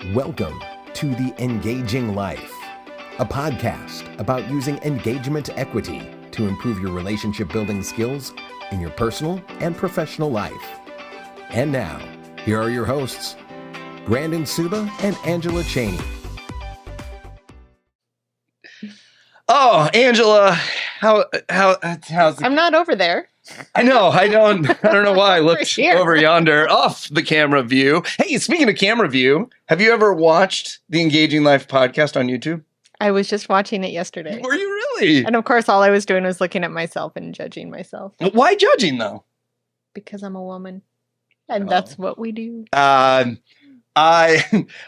Welcome to The Engaging Life, a podcast about using engagement equity to improve your relationship building skills in your personal and professional life. And now, here are your hosts, Brandon Suba and Angela Cheney. Oh, Angela, how's it? I'm not over there. I know. I don't know why I looked here. over yonder off the camera view. Hey, speaking of camera view, have you ever watched the Engaging Life podcast on YouTube? I was just watching it yesterday. Were you really? And of course, all I was doing was looking at myself and judging myself Why judging though? because I'm a woman. And that's what we do. I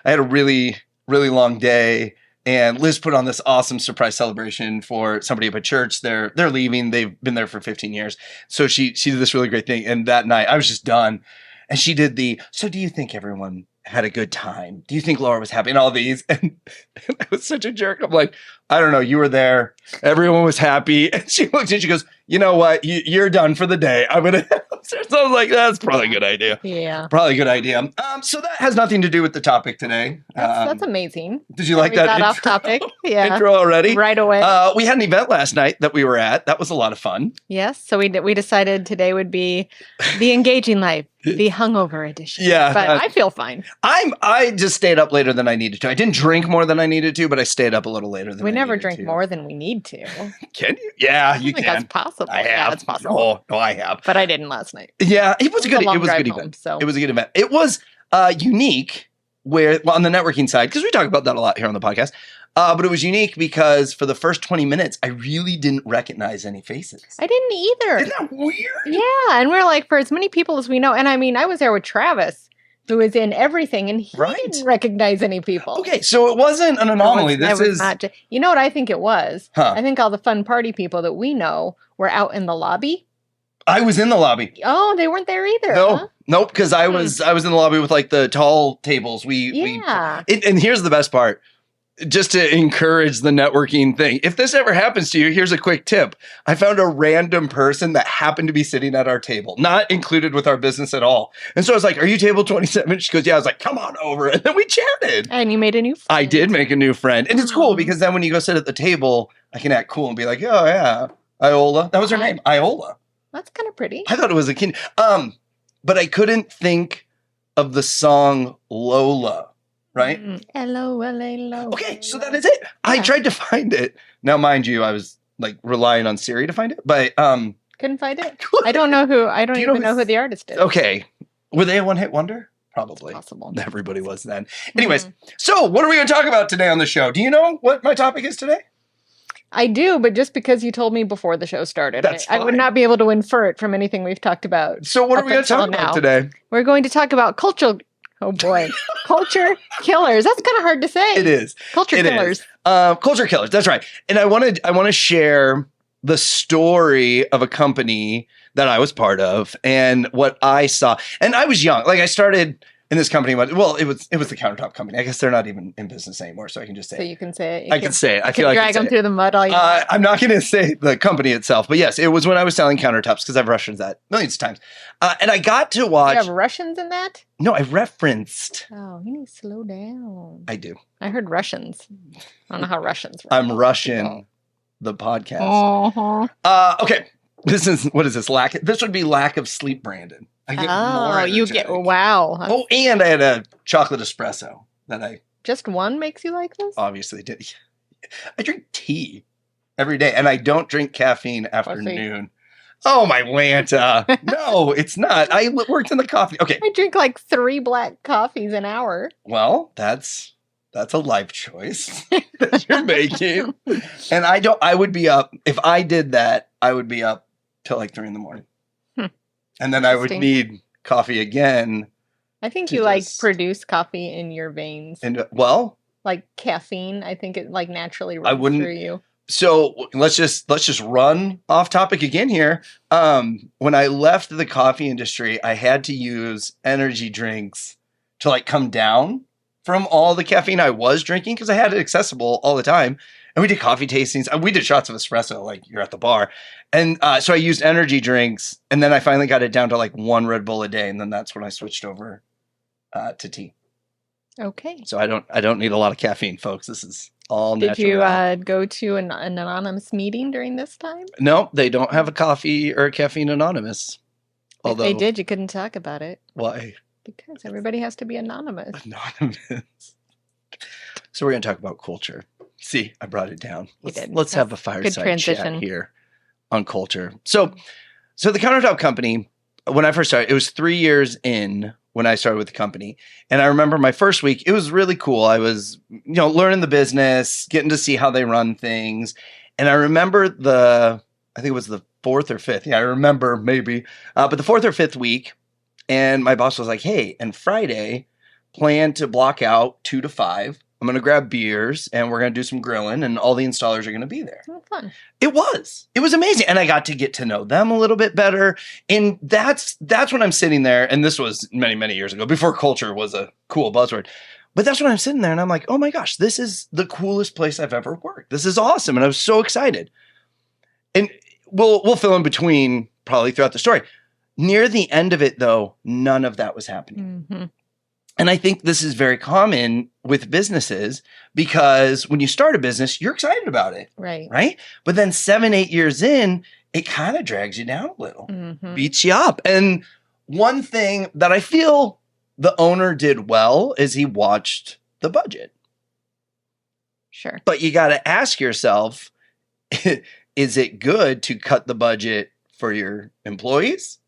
had a really long day. And Liz put on this awesome surprise celebration for somebody up at church. They're leaving. They've been there for 15 years. So she did this really great thing. And that night I was just done. And she did so do you think everyone had a good time? Do you think Laura was happy? And all these. And I was such a jerk. I'm like, I don't know. You were there. Everyone was happy. And she looked and she goes, you know what? You're done for the day. I'm going to. So I was like, that's probably a good idea. Yeah. Probably a good idea. So that has nothing to do with the topic today. That's amazing. Did you like that got intro? off topic. Yeah. Intro already? Right away. We had an event last night that we were at. That was a lot of fun. Yes. So we decided today would be the engaging life, the hungover edition. Yeah. But I feel fine. I just stayed up later than I needed to. I didn't drink more than I needed to, but I stayed up a little later than We I never needed drink to. more than we need to. Can you? Yeah, I you think can. that's possible. I have. Yeah, it's possible. No, I have. But I didn't last night. Yeah, it was a good. long It was a drive good home, event. so. It was a good event. It was unique on the networking side, because we talk about that a lot here on the podcast. But it was unique because for the first 20 minutes, I really didn't recognize any faces. I didn't either. Isn't that weird? Yeah, and we're like, for as many people as we know, and I mean, I was there with Travis, who is in everything, and he Right. didn't recognize any people. Okay, so it wasn't an anomaly. This is not. You know what I think it was? Huh. I think all the fun party people that we know were out in the lobby. I was in the lobby. Oh, they weren't there either. No, huh? nope, because I was in the lobby with like the tall tables. Yeah. And here's the best part. Just to encourage the networking thing. If this ever happens to you, here's a quick tip. I found a random person that happened to be sitting at our table, not included with our business at all. And so I was like, are you table 27? She goes, yeah. I was like, come on over. And then we chatted. And you made a new friend. I did make a new friend. And it's cool Mhm. because then when you go sit at the table, I can act cool and be like, oh yeah, Iola. That was her name, Iola. That's kind of pretty. I thought it was a kid. But I couldn't think of the song Lola. Right? L-O-L-A-L-O. Okay, so that is it. I Yeah. tried to find it. Now, mind you, I was like relying on Siri to find it, but Couldn't find it. I don't know who. I don't Do you know even know who's- who the artist is. okay. Were they a one-hit wonder? Probably. Possible. Everybody was then. Anyways, so what are we going to talk about today on the show? Do you know what my topic is today? I do, but just because you told me before the show started, That's I would fine. not be able to infer it from anything we've talked about. So what are Up we going to talk until about now. today? We're going to talk about culture. Oh boy, culture killers. That's kind of hard to say. It is. Culture It is. killers. Culture killers. That's right. And I want to share the story of a company that I was part of and what I saw. And I was young. Like I started in this company. Well, it was the countertop company. I guess they're not even in business anymore, so I can just say So it. you can say it. I can say it. I You feel can like I drag can them say through the mud all you want. I'm not going to say the company itself, but yes, it was when I was selling countertops because I've referenced that millions of times. And I got to You watch. have Russians in that? No, I referenced. Oh, you need to slow down. I do. I heard Russians. I don't know how Russians work. I'm Russian. The podcast. Uh-huh. Okay. What is this? This would be lack of sleep, Brandon. I get more Oh, you get energetic. wow. Oh, and I had a chocolate espresso that I Just one makes you like this? obviously did. I drink tea every day, and I don't drink caffeine after Pussy. noon. Oh, my Lanta. No, it's not. I worked in the coffee. Okay. I drink like 3 black coffees an hour. Well, that's a life choice that you're making. And I would be up, if I did that, I would be up till like 3 a.m. Hmm. And then I would Interesting. need coffee again. I think To you like just- produce coffee in your veins. And well, Like caffeine, I think it like naturally I runs wouldn't- through you. so let's just run off topic again here. When I left the coffee industry, I had to use energy drinks to like come down from all the caffeine I was drinking because I had it accessible all the time. And we did coffee tastings. We did shots of espresso like you're at the bar. And so I used energy drinks. And then I finally got it down to like 1 Red Bull a day. And then that's when I switched over to tea. Okay. So I don't need a lot of caffeine, folks. This is all Did natural. you go to an anonymous meeting during this time? No, they don't have a coffee or a caffeine anonymous. If they Although, did, you couldn't talk about it why because everybody has to be anonymous. anonymous? So we're going to talk about culture. See, I brought it down. did. Let's have a Good fireside transition. chat here on culture. So the countertop company, when I first started, it was 3 years in when I started with the company. And I remember my first week, it was really cool. I was, learning the business, getting to see how they run things. And I remember I think it was the fourth or fifth. Yeah, I remember maybe. But the fourth or fifth week, and my boss was like, hey, and Friday, plan to block out 2 to 5. I'm going to grab beers and we're going to do some grilling and all the installers are going to be there. Oh, fun. It was amazing. And I got to get to know them a little bit better. And that's when I'm sitting there. And this was many, many years ago before culture was a cool buzzword. But that's when I'm sitting there and I'm like, oh my gosh, this is the coolest place I've ever worked. This is awesome. And I was so excited. And we'll fill in between probably throughout the story. Near the end of it, though, none of that was happening. Mm-hmm. And I think this is very common with businesses because when you start a business, you're excited about it, Right. right? But then 7, 8 years in, it kind of drags you down a little, Mm-hmm. beats you up. And one thing that I feel the owner did well is he watched the budget. Sure. But you got to ask yourself, is it good to cut the budget for your employees?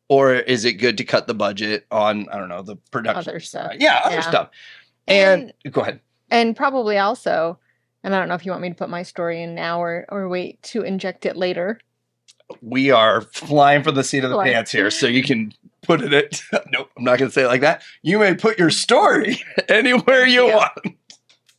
Or is it good to cut the budget on, I don't know, the production Other stuff. side? Yeah, other Yeah. stuff. And go ahead. And probably also, and I don't know if you want me to put my story in now or wait to inject it later. We are flying from the seat of the Flying. pants here, so you can put it at, nope, I'm not going to say it like that. You may put your story anywhere you Yeah. want.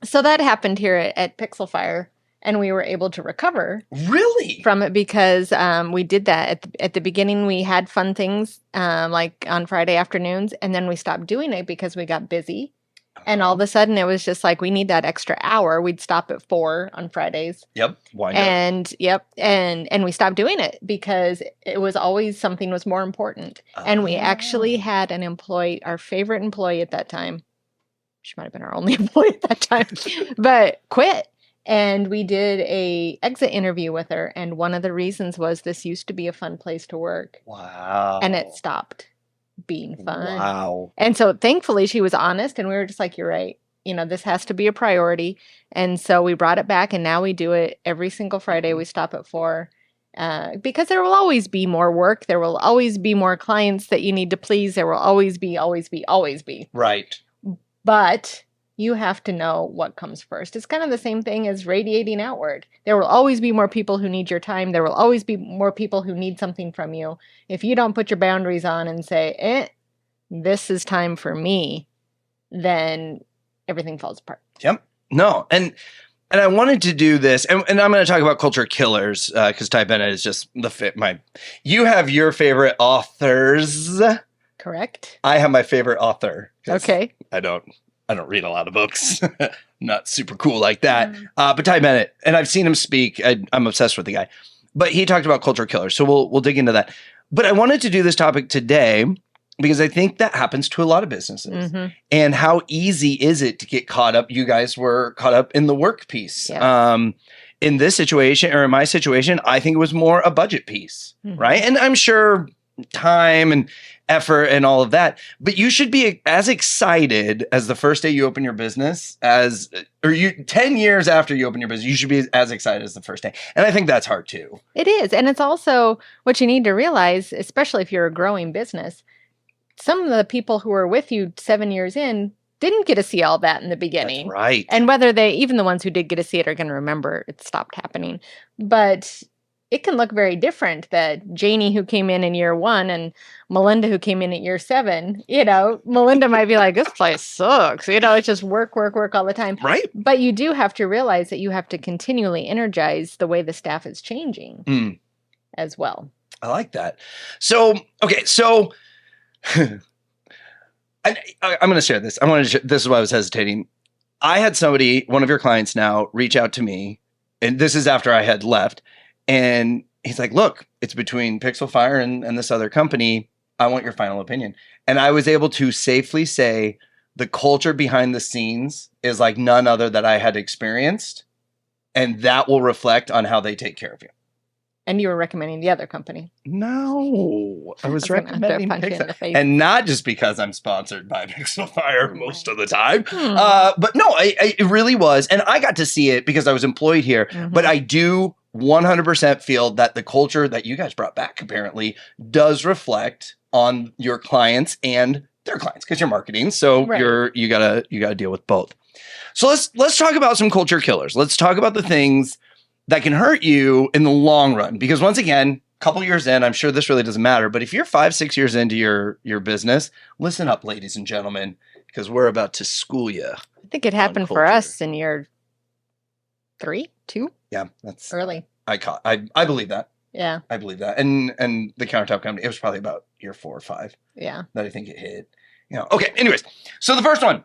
So that happened here at Pixel Fire, and we were able to recover Really? from it because we did that at the beginning. We had fun things like on Friday afternoons, and then we stopped doing it because we got busy. And all of a sudden, it was just like we need that extra hour. We'd stop at 4 on Fridays, Yep. Why not? and and we stopped doing it because it was always something was more important. And we actually had an employee, our favorite employee at that time. She might have been our only employee at that time, but quit. And we did a exit interview with her, and one of the reasons was this used to be a fun place to work, Wow. and it stopped being fun. Wow. And so thankfully she was honest, and we were just like, you're right. This has to be a priority. And so we brought it back, and now we do it every single Friday. We stop at 4 because there will always be more work. There will always be more clients that you need to please. There will always be. Right. But you have to know what comes first. It's kind of the same thing as radiating outward. There will always be more people who need your time. There will always be more people who need something from you. If you don't put your boundaries on and say, this is time for me, then everything falls apart. Yep. No. And I wanted to do this, and I'm going to talk about culture killers because Ty Bennett is just you have your favorite authors. Correct? I have my favorite author. 'Cause Okay. I don't read a lot of books. Not super cool like that. But Ty Bennett, and I've seen him speak. I'm obsessed with the guy. But he talked about culture killers, so we'll dig into that. But I wanted to do this topic today because I think that happens to a lot of businesses. Mm-hmm. And how easy is it to get caught up? You guys were caught up in the work piece. Yes. In this situation, or in my situation, I think it was more a budget piece, Mhm. right? And I'm sure time and effort and all of that, but you should be as excited as the first day you open your business 10 years after you open your business, you should be as excited as the first day. And I think that's hard too. It is. And it's also what you need to realize, especially if you're a growing business, some of the people who are with you 7 years in didn't get to see all that in the beginning. That's right. And whether even the ones who did get to see it are going to remember it stopped happening. But it can look very different that Janie, who came in year 1, and Melinda, who came in at year 7, Melinda might be like, this place sucks. It's just work all the time. Right. But you do have to realize that you have to continually energize the way the staff is changing as well. I like that. So, okay. So I'm going to share this. This is why I was hesitating. I had one of your clients now, reach out to me, and this is after I had left. And he's like, look, it's between Pixel Fire and this other company. I want your final opinion. And I was able to safely say, the culture behind the scenes is like none other that I had experienced. And that will reflect on how they take care of you. And you were recommending the other company. No, I was gonna have to recommending punch you in the Pixel. face. And not just because I'm sponsored by Pixel Fire most of the time. Hmm. But no, it really was. And I got to see it because I was employed here. Mhm. But I do 100% feel that the culture that you guys brought back apparently does reflect on your clients and their clients because you're marketing. So Right. you gotta deal with both. So let's talk about some culture killers. Let's talk about the things that can hurt you in the long run. Because once again, a couple years in, I'm sure this really doesn't matter. But if you're 5-6 years into your business, listen up, ladies and gentlemen, because we're about to school you. I think it happened for culture. us in year 3, 2, Yeah, that's early. I believe that. Yeah. I believe that. And the countertop company, it was probably about year 4 or 5 Yeah. that I think it hit. Okay. Anyways, so the first one,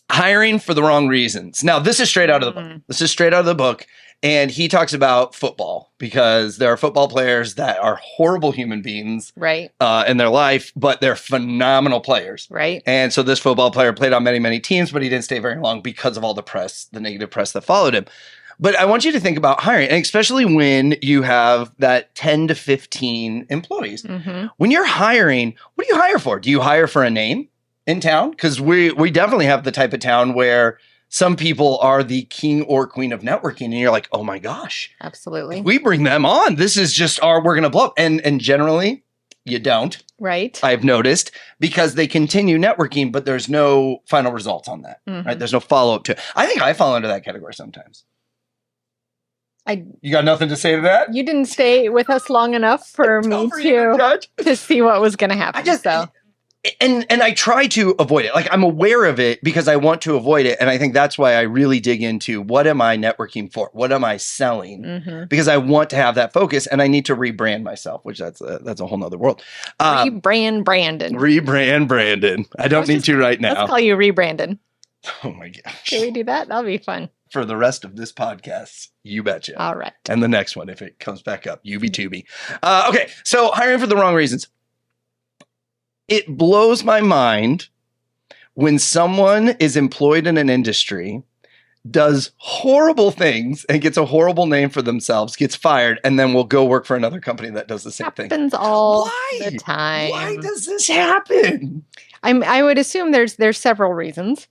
hiring for the wrong reasons. Now, this is straight out of the book. This is straight out of the book. And he talks about football because there are football players that are horrible human beings Right. in their life, but they're phenomenal players. Right. And so this football player played on many, many teams, but he didn't stay very long because of all the press, the negative press that followed him. But I want you to think about hiring, and especially when you have that 10 to 15 employees. Mm-hmm. When you're hiring, what do you hire for? Do you hire for a name in town? Because we definitely have the type of town where some people are the king or queen of networking, and you're like, oh my gosh, Absolutely. we bring them on. This is just we're going to blow up. And generally, you don't. Right. I've noticed because they continue networking, but there's no final results on that. Mhm. Right? There's no follow up to it. I think I fall into that category sometimes. You got nothing to say to that? You didn't stay with us long enough for me Tough for you to judge. to see what was going to happen. I just so. and I try to avoid it. Like I'm aware of it because I want to avoid it, and I think that's why I really dig into what am I networking for? What am I selling? Mm-hmm. Because I want to have that focus, and I need to rebrand myself, which that's a whole nother world. Rebrand Brandon. Rebrand Brandon. I don't need to right now. Let's call you Rebrandon. Oh my gosh! Can we do that? That'll be fun. For the rest of this podcast, you betcha. All right. And the next one, if it comes back up, UB2B. Okay, so hiring for the wrong reasons. It blows my mind when someone is employed in an industry, does horrible things and gets a horrible name for themselves, gets fired, and then will go work for another company that does the same thing. Happens all Why? the time. Why does this happen? I would assume there's several reasons.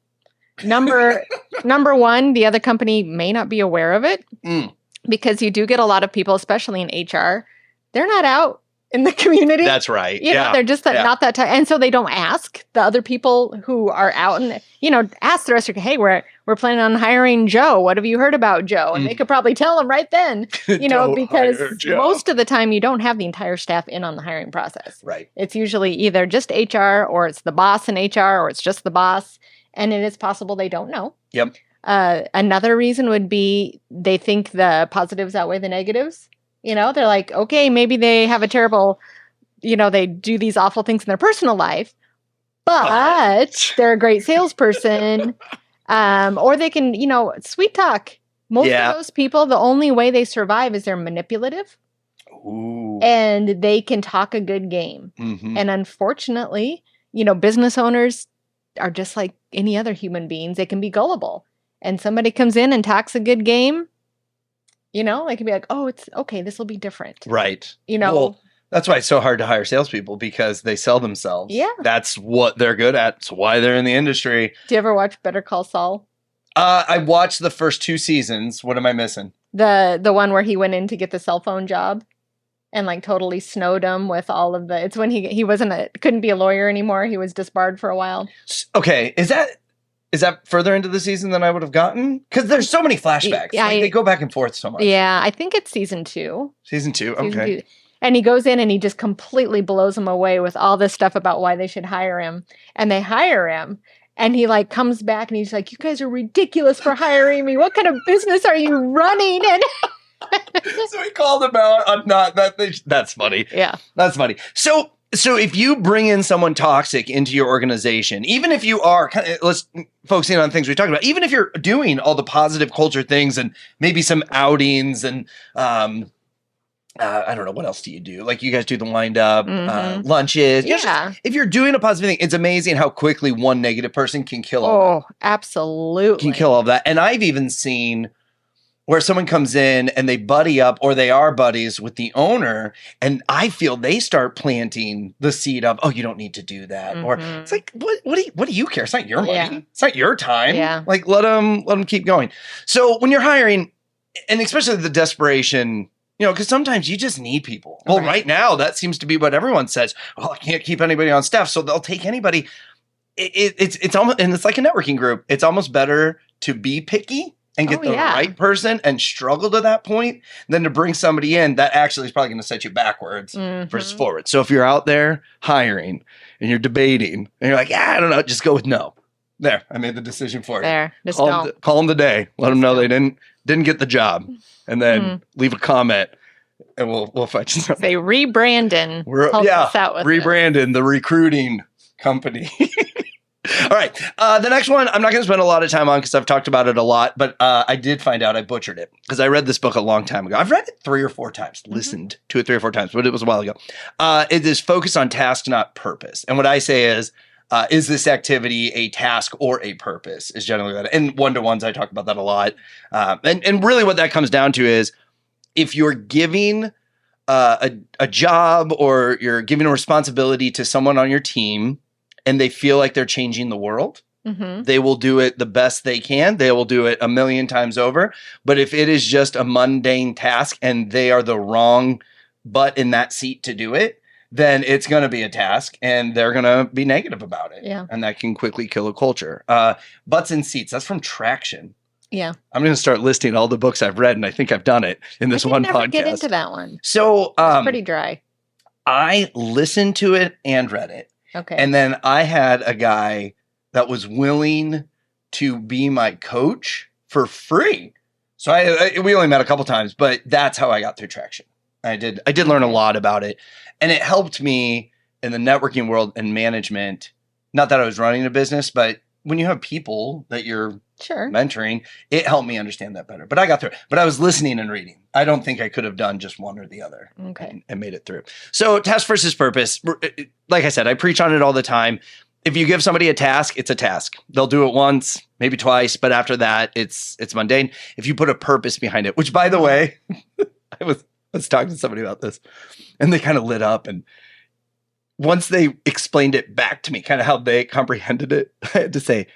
Number one, the other company may not be aware of it because you do get a lot of people, especially in HR, they're not out in the community. That's right. You know, they're just not that type. And so they don't ask the other people who are out and, ask the rest of, hey, we're planning on hiring Joe. What have you heard about Joe? And they could probably tell them right then, Don't because hire Joe. most of the time you don't have the entire staff in on the hiring process. Right. It's usually either just HR or it's the boss in HR or it's just the boss. And it is possible they don't know. Yep. Another reason would be they think the positives outweigh the negatives. They're like, okay, maybe they have a terrible, they do these awful things in their personal life, but they're a great salesperson. Or they can, sweet talk. Most of those people, the only way they survive is they're manipulative. Ooh. And they can talk a good game. Mm-hmm. And unfortunately, business owners are just like any other human beings. They can be gullible. And somebody comes in and talks a good game, they can be like, oh, it's okay. This will be different. Right. Well, Well, that's why it's so hard to hire salespeople because they sell themselves. Yeah. That's what they're good at. It's why they're in the industry. do you ever watch Better Call Saul? I watched the first 2 seasons. What am I missing? The one where he went in to get the cell phone job and like totally snowed him with all of it's when he couldn't be a lawyer anymore. He was disbarred for a while. Okay. Is that further into the season than I would have gotten? Because there's so many flashbacks. Yeah, they go back and forth so much. Yeah, I think it's season 2. Season 2. Season Okay. 2. And he goes in and he just completely blows them away with all this stuff about why they should hire him. And they hire him. And he like comes back and he's like, you guys are ridiculous for hiring me. What kind of business are you running? And So he called him out on not that. That's funny. yeah. That's funny. So if you bring in someone toxic into your organization, even if you are let's focusing on things we talked about, even if you're doing all the positive culture things and maybe some outings and I don't know, what else do you do? Like you guys do the wind up, Mhm. lunches. You know, Yeah. just, if you're doing a positive thing, it's amazing how quickly one negative person can kill all that. Oh, absolutely. Can kill all of that. And I've even seen where someone comes in and they buddy up or they are buddies with the owner, and I feel they start planting the seed of, oh, you don't need to do that. Or Mhm. it's like, what do you care? It's not your money. Yeah. It's not your time. Yeah. Like let them keep going. So when you're hiring, and especially the desperation, you know, because sometimes you just need people. Well, right now, that seems to be what everyone says. Well, I can't keep anybody on staff, so they'll take anybody. It's almost, and it's like a networking group. It's almost better to be picky and get the right person and struggle to that point than to bring somebody in that actually is probably going to set you backwards versus forward. So if you're out there hiring and you're debating and you're like, yeah, I don't know, just go with no. There, I made the decision for you. There, just Call them today. Let them know they didn't get the job, and then leave a comment, and we'll find you something. Say rebranding. Rebranding, the recruiting company. All right. The next one, I'm not going to spend a lot of time on because I've talked about it a lot, but I did find out I butchered it because I read this book a long time ago. I've read it 3 or 4 times, listened to it 3 or 4 times, but it was a while ago. It is focus on task, not purpose. And what I say is this activity a task or a purpose is generally that. And one-to-ones, I talk about that a lot. And really what that comes down to is if you're giving a job or you're giving a responsibility to someone on your team, and they feel like they're changing the world, they will do it the best they can. They will do it a million times over. But if it is just a mundane task and they are the wrong butt in that seat to do it, then it's going to be a task and they're going to be negative about it. Yeah. And that can quickly kill a culture. Butts in seats. That's from Traction. Yeah. I'm going to start listing all the books I've read, and I think I've done it in this one podcast. Get into that one. So it's pretty dry. I listened to it and read it. Okay. And then I had a guy that was willing to be my coach for free. So we only met a couple times, but that's how I got through Traction. I did learn a lot about it, and it helped me in the networking world and management. Not that I was running a business, but when you have people that you're mentoring, it helped me understand that better. But I got through it. But I was listening and reading. I don't think I could have done just one or the other and made it through. So task versus purpose. Like I said, I preach on it all the time. If you give somebody a task, it's a task. They'll do it once, maybe twice, but after that, it's mundane. If you put a purpose behind it, which by the way, I was talking to somebody about this, and they kind of lit up. And once they explained it back to me, kind of how they comprehended it, I had to say,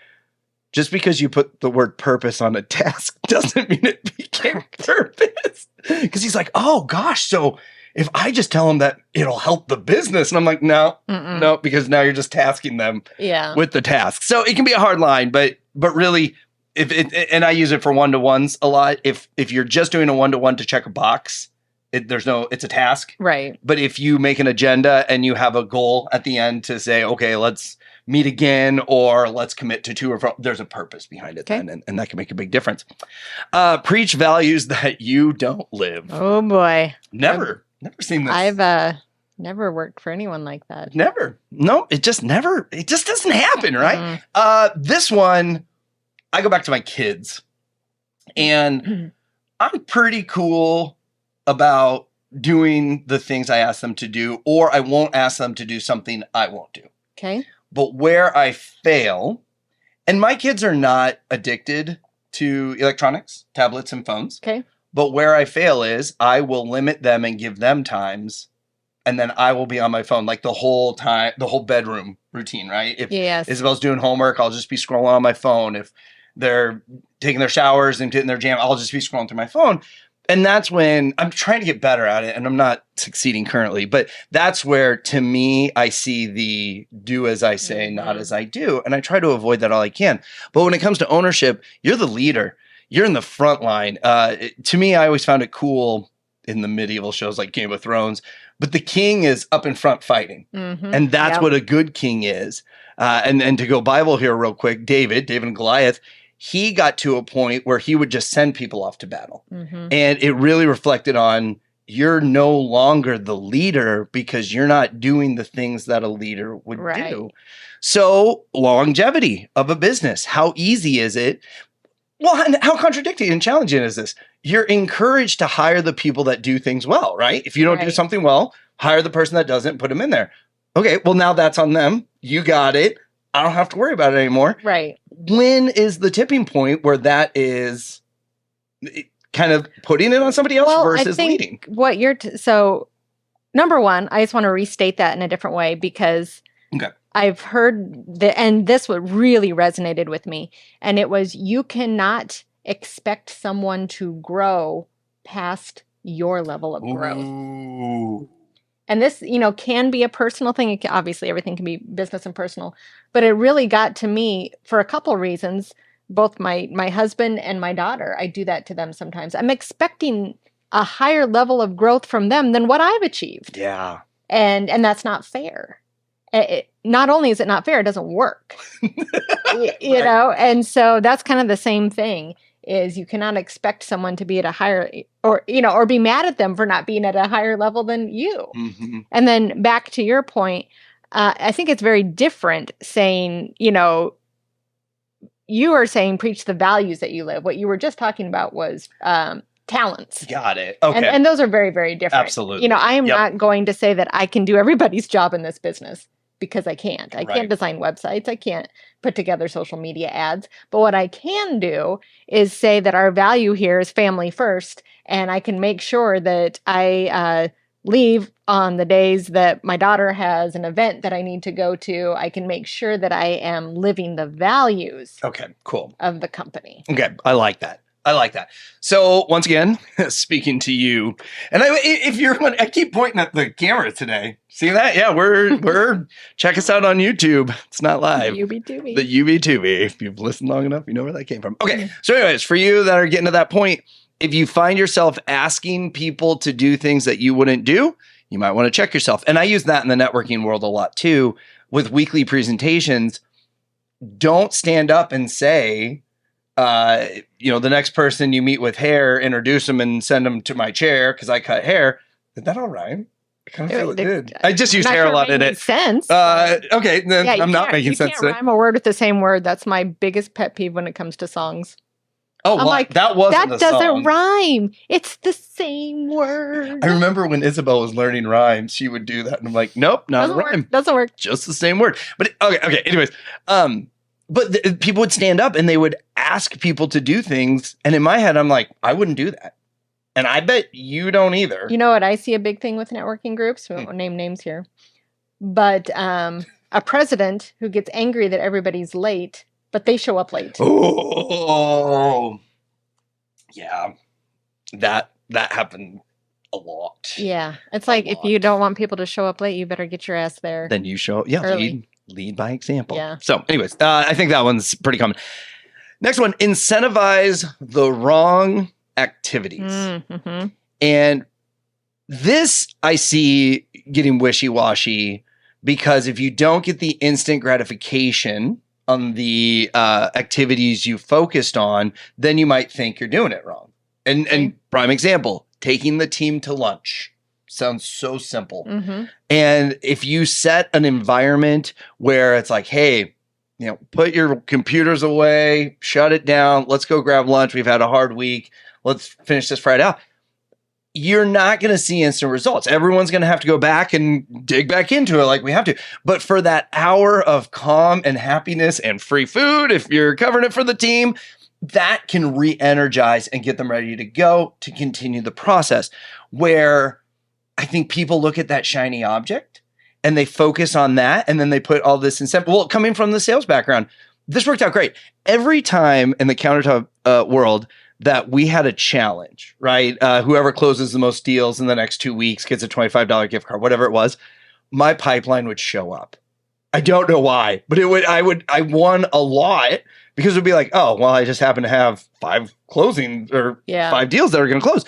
just because you put the word purpose on a task doesn't mean it became purpose. Because he's like, oh gosh, so if I just tell them that it'll help the business. And I'm like, no, because now you're just tasking them with the task. So it can be a hard line, but really, and I use it for one-to-ones a lot. If you're just doing a one-to-one to check a box, it's a task. Right. But if you make an agenda and you have a goal at the end to say, okay, let's meet again, or let's commit to 2 or 4, there's a purpose behind it then, and that can make a big difference. Preach values that you don't live. Oh boy. Never seen this. I've never worked for anyone like that. Never. No, it just doesn't happen, right? This one, I go back to my kids, and I'm pretty cool about doing the things I ask them to do, or I won't ask them to do something I won't do. Okay. But where I fail, and my kids are not addicted to electronics, tablets, and phones. Okay. But where I fail is I will limit them and give them times, and then I will be on my phone like the whole time, the whole bedroom routine, right? If Isabel's doing homework, I'll just be scrolling on my phone. If they're taking their showers and getting their jam, I'll just be scrolling through my phone. And that's when I'm trying to get better at it, and I'm not succeeding currently, but that's where, to me, I see the do as I say, not as I do. And I try to avoid that all I can. But when it comes to ownership, you're the leader. You're in the front line. To me, I always found it cool in the medieval shows like Game of Thrones, but the king is up in front fighting. And that's what a good king is. And to go Bible here real quick, David and Goliath, he got to a point where he would just send people off to battle. And it really reflected on, you're no longer the leader because you're not doing the things that a leader would do. So longevity of a business, how easy is it? Well, and how contradicting and challenging is this? You're encouraged to hire the people that do things well, right? If you don't do Right. something well, hire the person that doesn't, put them in there. Okay, well, now that's on them. You got it. I don't have to worry about it anymore. Right. When is the tipping point where that is kind of putting it on somebody else versus leading? What you're so number one, I just want to restate that in a different way because Okay. I've heard and this what really resonated with me, and it was you cannot expect someone to grow past your level of growth. Ooh. And this, can be a personal thing. Obviously, everything can be business and personal, but it really got to me for a couple reasons. Both my husband and my daughter, I do that to them sometimes. I'm expecting a higher level of growth from them than what I've achieved, Yeah. and that's not fair. Not only is it not fair, it doesn't work. You know, and so that's kind of the same thing. Is you cannot expect someone to be at a higher or be mad at them for not being at a higher level than you. Mm-hmm. And then back to your point, I think it's very different saying, you are saying preach the values that you live. What you were just talking about was talents. Got it. Okay. And those are very, very different. Absolutely. I am Yep. not going to say that I can do everybody's job in this business because I can't. I Right. can't design websites. I can't put together social media ads. But what I can do is say that our value here is family first. And I can make sure that I leave on the days that my daughter has an event that I need to go to. I can make sure that I am living the values Okay, cool. of the company. Okay, I like that. So once again, speaking to you, and I keep pointing at the camera today. See that? Yeah, we're check us out on YouTube. It's not live. UB2B. The UB2B. If you've listened long enough, you know where that came from. Okay, so anyways, for you that are getting to that point, if you find yourself asking people to do things that you wouldn't do, you might want to check yourself. And I use that in the networking world a lot too, with weekly presentations. Don't stand up and say, the next person you meet with hair, introduce them and send them to my chair because I cut hair. Did that all rhyme? I kind of feel it did. I just used hair a lot in it. Sense. Okay, then Yeah, I'm not making sense. You can't rhyme a word with the same word. That's my biggest pet peeve when it comes to songs. Oh, I'm well, like, that wasn't that a song. doesn't rhyme. It's the same word. I remember when Isabel was learning rhymes, she would do that, and I'm like, nope, not a rhyme. Doesn't work. Just the same word. But okay. Anyways, but people would stand up and they would ask people to do things, and in my head, I'm like, I wouldn't do that, and I bet you don't either. You know what? I see a big thing with networking groups. We won't name names here, but a president who gets angry that everybody's late, but they show up late. Oh, yeah, that happened a lot. Yeah, it's like if you don't want people to show up late, you better get your ass there. Then you show, yeah, early. lead by example. Yeah. So, anyways, I think that one's pretty common. Next one: incentivize the wrong activities. Mm-hmm. And this I see getting wishy-washy because if you don't get the instant gratification on the activities you focused on, then you might think you're doing it wrong. And prime example, taking the team to lunch. Sounds so simple. Mm-hmm. And if you set an environment where it's like, hey, put your computers away, shut it down, let's go grab lunch. We've had a hard week. Let's finish this Friday out. You're not going to see instant results. Everyone's going to have to go back and dig back into it like we have to. But for that hour of calm and happiness and free food, if you're covering it for the team, that can re-energize and get them ready to go to continue the process. Where I think people look at that shiny object and they focus on that, and then they put all this incentive. Well, coming from the sales background, this worked out great. Every time in the countertop world that we had a challenge, right? Whoever closes the most deals in the next 2 weeks gets a $25 gift card, whatever it was. My pipeline would show up. I don't know why, but I won a lot because it would be like, oh, well, I just happen to have 5 closings or 5 deals that are going to close.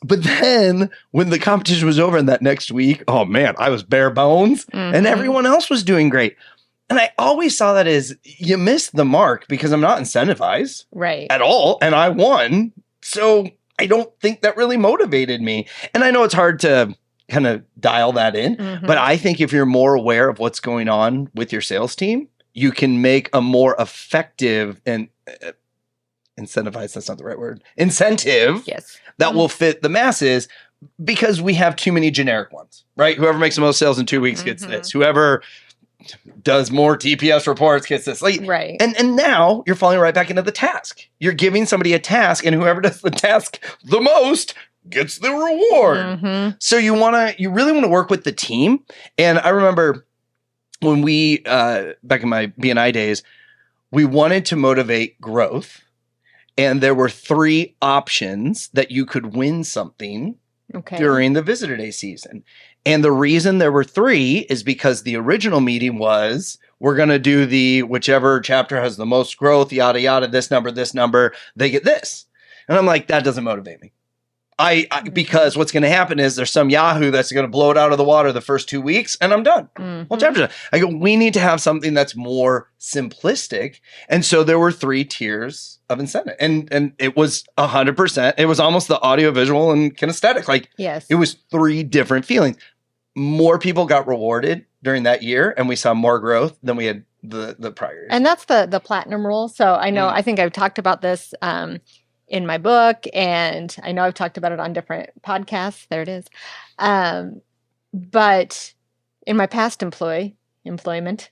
But then when the competition was over in that next week, oh man, I was bare bones and everyone else was doing great. And I always saw that as you missed the mark because I'm not incentivized at all. And I won. So I don't think that really motivated me. And I know it's hard to kind of dial that in, but I think if you're more aware of what's going on with your sales team, you can make a more effective and incentivize, that's not the right word, incentive Yes. that will fit the masses because we have too many generic ones, right? Whoever makes the most sales in 2 weeks gets this. Whoever does more TPS reports gets this. Like, Right. and now you're falling right back into the task. You're giving somebody a task, and whoever does the task the most gets the reward. So you really want to work with the team. And I remember when we, back in my BNI days, we wanted to motivate growth. And there were 3 options that you could win something Okay. during the visitor day season. And the reason there were 3 is because the original meeting was, we're going to do the whichever chapter has the most growth, yada, yada, this number, they get this. And I'm like, that doesn't motivate me. Because what's going to happen is there's some Yahoo that's going to blow it out of the water the first 2 weeks and I'm done. Well, chapter done. I go, we need to have something that's more simplistic. And so there were 3 tiers of incentive. And it was 100%. It was almost the audio, visual, and kinesthetic. Like, Yes. it was 3 different feelings. More people got rewarded during that year, and we saw more growth than we had the prior years. And that's the platinum rule. So I know, I think I've talked about this in my book, and I know I've talked about it on different podcasts. There it is. But in my past employment,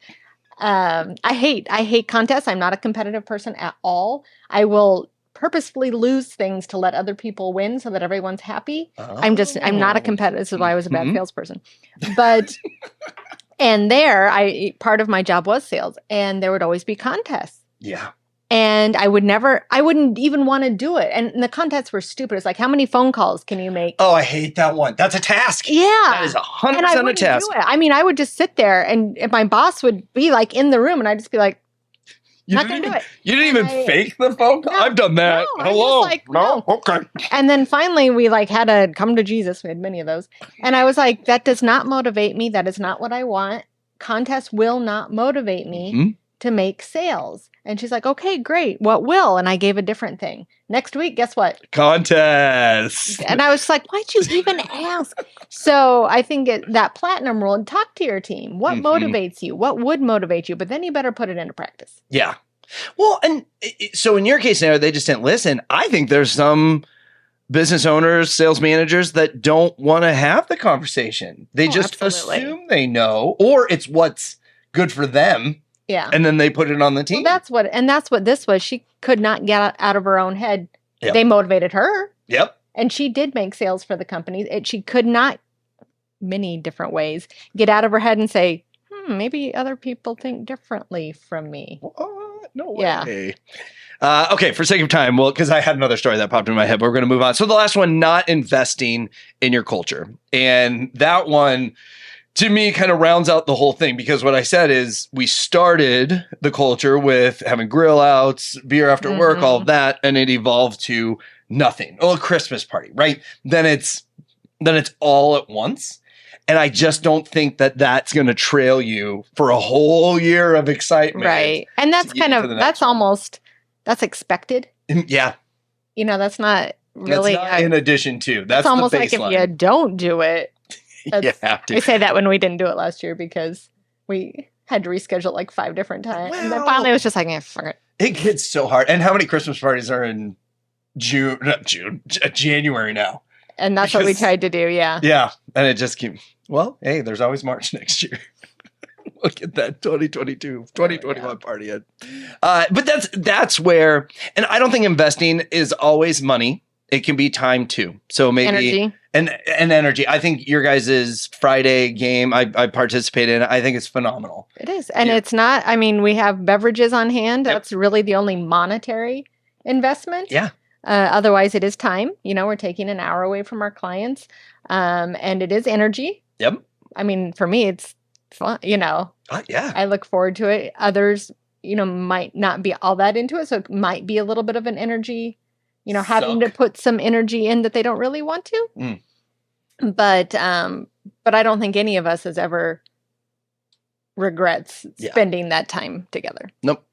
I hate contests. I'm not a competitive person at all. I will purposefully lose things to let other people win so that everyone's happy. I'm not a competitor. This is why I was a bad salesperson. But and part of my job was sales, and there would always be contests. Yeah. And I wouldn't even want to do it. And the contests were stupid. It's like, how many phone calls can you make? Oh, I hate that one. That's a task. Yeah. That is 100% And I wouldn't a task. do it. I mean, I would just sit there, and my boss would be like in the room, and I'd just be like, not going to do it. You didn't even fake the phone call? No, I've done that. no, I'm Hello. just like, no. Okay. And then finally we had to come to Jesus. We had many of those. And I was like, that does not motivate me. That is not what I want. Contests will not motivate me to make sales. And she's like, okay, great. What will? And I gave a different thing. Next week, guess what? Contest. And I was just like, why'd you even ask? So I think that platinum rule, and talk to your team. What motivates you? What would motivate you? But then you better put it into practice. Yeah. Well, and so in your case now, they just didn't listen. I think there's some business owners, sales managers that don't want to have the conversation. They just absolutely. assume they know, or it's what's good for them. Yeah. And then they put it on the team. Well, that's what this was. She could not get out of her own head. Yep. They motivated her. Yep. And she did make sales for the company. She could not, many different ways, get out of her head and say, maybe other people think differently from me. No way. Yeah. Okay, for sake of time, well, because I had another story that popped in my head, but we're going to move on. So the last one, not investing in your culture. And that one, to me, kind of rounds out the whole thing, because what I said is we started the culture with having grill outs, beer after work, all of that, and it evolved to nothing. Oh, a Christmas party, right? Then it's all at once. And I just don't think that that's going to trail you for a whole year of excitement. Right. And that's that's expected. Yeah. That's not really. That's not in addition to. That's almost the like if baseline. you don't do it. You have to. I say that when we didn't do it last year because we had to reschedule 5 different times. And then finally it was just like, fuck it. It gets so hard. And how many Christmas parties are in January now? And that's what we tried to do, yeah. Yeah. And it just keeps, well, hey, there's always March next year. We'll get that 2021 party in. But that's where, and I don't think investing is always money. It can be time too. So maybe energy. And energy. I think your guys' Friday game I participated in. I think it's phenomenal. It is. And it's not, we have beverages on hand. Yep. That's really the only monetary investment. Yeah. Otherwise it is time. We're taking an hour away from our clients. And it is energy. Yep. For me, it's fun, Yeah. I look forward to it. Others, might not be all that into it. So it might be a little bit of an energy, having to put some energy in that they don't really want to. But I don't think any of us has ever regrets spending that time together. Nope,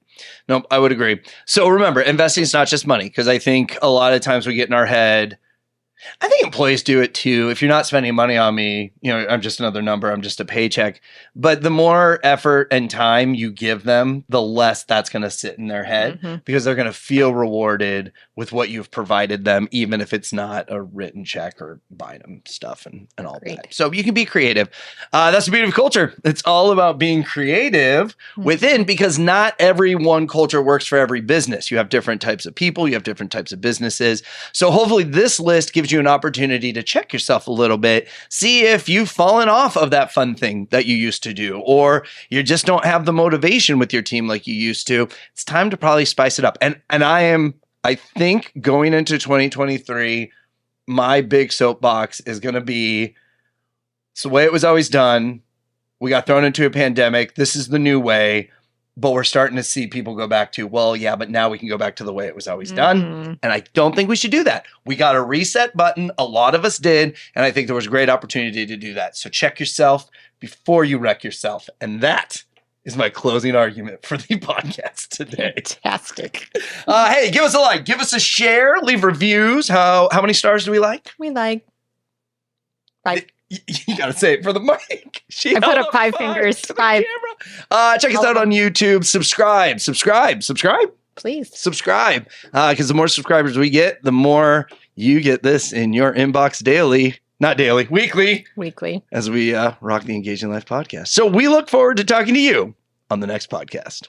I would agree. So remember, investing is not just money, because I think a lot of times we get in our head, I think employees do it too. If you're not spending money on me, I'm just another number. I'm just a paycheck. But the more effort and time you give them, the less that's going to sit in their head because they're going to feel rewarded with what you've provided them, even if it's not a written check or buying them stuff and all that. So you can be creative. That's the beauty of culture. It's all about being creative within, because not every one culture works for every business. You have different types of people. You have different types of businesses. So hopefully this list gives you an opportunity to check yourself a little bit, see if you've fallen off of that fun thing that you used to do, or you just don't have the motivation with your team like you used to. It's time to probably spice it up. And I think going into 2023, my big soapbox is going to be, it's the way it was always done. We got thrown into a pandemic. This is the new way. But we're starting to see people go back to, well, yeah, but now we can go back to the way it was always done. And I don't think we should do that. We got a reset button. A lot of us did. And I think there was a great opportunity to do that. So check yourself before you wreck yourself. And that is my closing argument for the podcast today. Fantastic. Hey, give us a like, give us a share, leave reviews. How many stars do we like? We like 5. You got to say it for the mic. I put up 5 fingers. 5. Check us out on YouTube. Subscribe. Please. Subscribe. Because the more subscribers we get, the more you get this in your inbox daily. Not daily, weekly. As we rock the Engaging Life podcast. So we look forward to talking to you on the next podcast.